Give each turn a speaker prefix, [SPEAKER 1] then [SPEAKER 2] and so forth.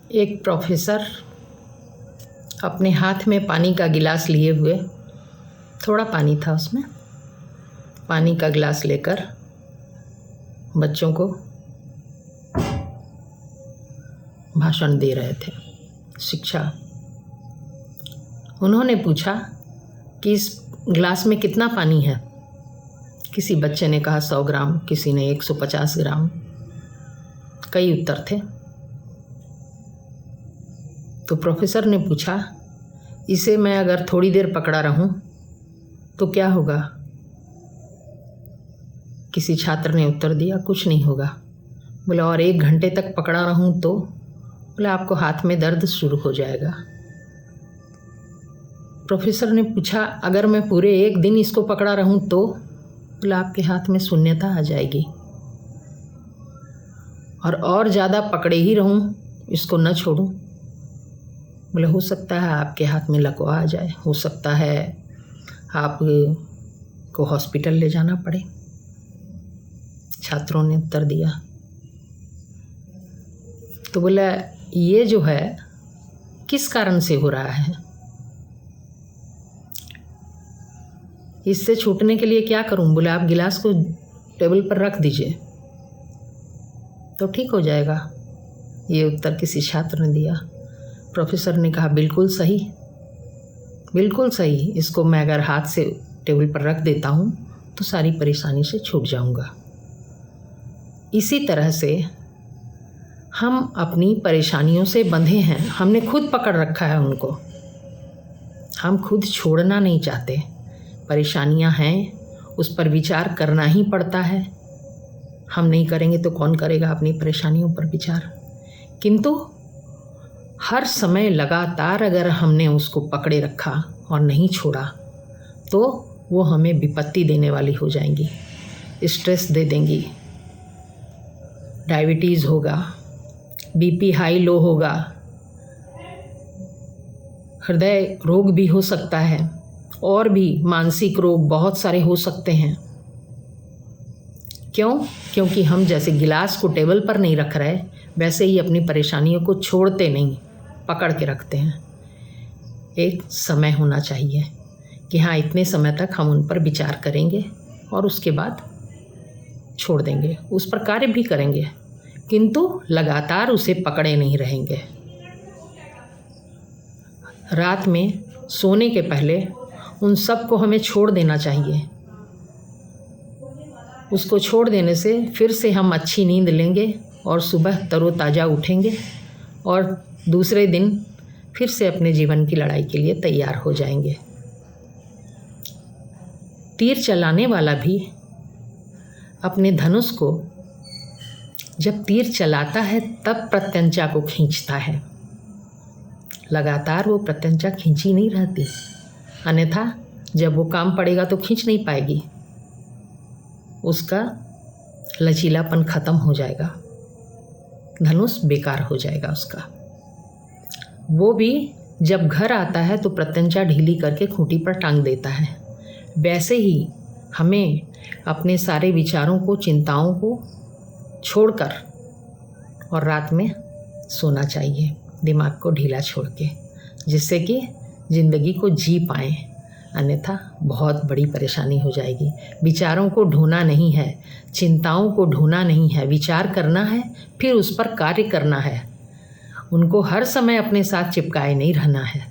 [SPEAKER 1] एक प्रोफेसर अपने हाथ में पानी का गिलास लिए हुए, थोड़ा पानी था उसमें, पानी का गिलास लेकर बच्चों को भाषण दे रहे थे, शिक्षा। उन्होंने पूछा कि इस गिलास में कितना पानी है। किसी बच्चे ने कहा 100 ग्राम, किसी ने 150 ग्राम, कई उत्तर थे। तो प्रोफेसर ने पूछा, इसे मैं अगर थोड़ी देर पकड़ा रहूं तो क्या होगा? किसी छात्र ने उत्तर दिया, कुछ नहीं होगा। बोला, और 1 घंटे तक पकड़ा रहूं तो? बोला, आपको हाथ में दर्द शुरू हो जाएगा। प्रोफेसर ने पूछा, अगर मैं पूरे 1 दिन इसको पकड़ा रहूं तो? बोला, आपके हाथ में शून्यता आ जाएगी। और ज़्यादा पकड़े ही रहूं, इसको न छोड़ूं? बोले, हो सकता है आपके हाथ में लकवा आ जाए, हो सकता है आप को हॉस्पिटल ले जाना पड़े। छात्रों ने उत्तर दिया। तो बोला, ये जो है किस कारण से हो रहा है? इससे छूटने के लिए क्या करूं? बोला, आप गिलास को टेबल पर रख दीजिए तो ठीक हो जाएगा। ये उत्तर किसी छात्र ने दिया। प्रोफेसर ने कहा, बिल्कुल सही, बिल्कुल सही। इसको मैं अगर हाथ से टेबल पर रख देता हूँ तो सारी परेशानी से छूट जाऊँगा। इसी तरह से हम अपनी परेशानियों से बंधे हैं, हमने खुद पकड़ रखा है उनको, हम खुद छोड़ना नहीं चाहते। परेशानियाँ हैं, उस पर विचार करना ही पड़ता है। हम नहीं करेंगे तो कौन करेगा अपनी परेशानियों पर विचार? किंतु हर समय लगातार अगर हमने उसको पकड़े रखा और नहीं छोड़ा तो वो हमें विपत्ति देने वाली हो जाएंगी, स्ट्रेस दे देंगी, डायबिटीज़ होगा, बीपी हाई लो होगा, हृदय रोग भी हो सकता है, और भी मानसिक रोग बहुत सारे हो सकते हैं। क्यों? क्योंकि हम जैसे गिलास को टेबल पर नहीं रख रहे, वैसे ही अपनी परेशानियों को छोड़ते नहीं, पकड़ के रखते हैं। एक समय होना चाहिए कि हाँ, इतने समय तक हम उन पर विचार करेंगे और उसके बाद छोड़ देंगे। उस पर कार्य भी करेंगे, किंतु लगातार उसे पकड़े नहीं रहेंगे। रात में सोने के पहले उन सब को हमें छोड़ देना चाहिए। उसको छोड़ देने से फिर से हम अच्छी नींद लेंगे और सुबह तरोताज़ा उठेंगे और दूसरे दिन फिर से अपने जीवन की लड़ाई के लिए तैयार हो जाएंगे। तीर चलाने वाला भी अपने धनुष को जब तीर चलाता है तब प्रत्यंचा को खींचता है, लगातार वो प्रत्यंचा खींची नहीं रहती, अन्यथा जब वो काम पड़ेगा तो खींच नहीं पाएगी, उसका लचीलापन खत्म हो जाएगा, धनुष बेकार हो जाएगा उसका। वो भी जब घर आता है तो प्रत्यंचा ढीली करके खूंटी पर टांग देता है। वैसे ही हमें अपने सारे विचारों को, चिंताओं को छोड़कर और रात में सोना चाहिए, दिमाग को ढीला छोड़ के, जिससे कि ज़िंदगी को जी पाएँ। अन्यथा बहुत बड़ी परेशानी हो जाएगी। विचारों को ढूंढना नहीं है, चिंताओं को ढूंढना नहीं है, विचार करना है, फिर उस पर कार्य करना है। उनको हर समय अपने साथ चिपकाए नहीं रहना है।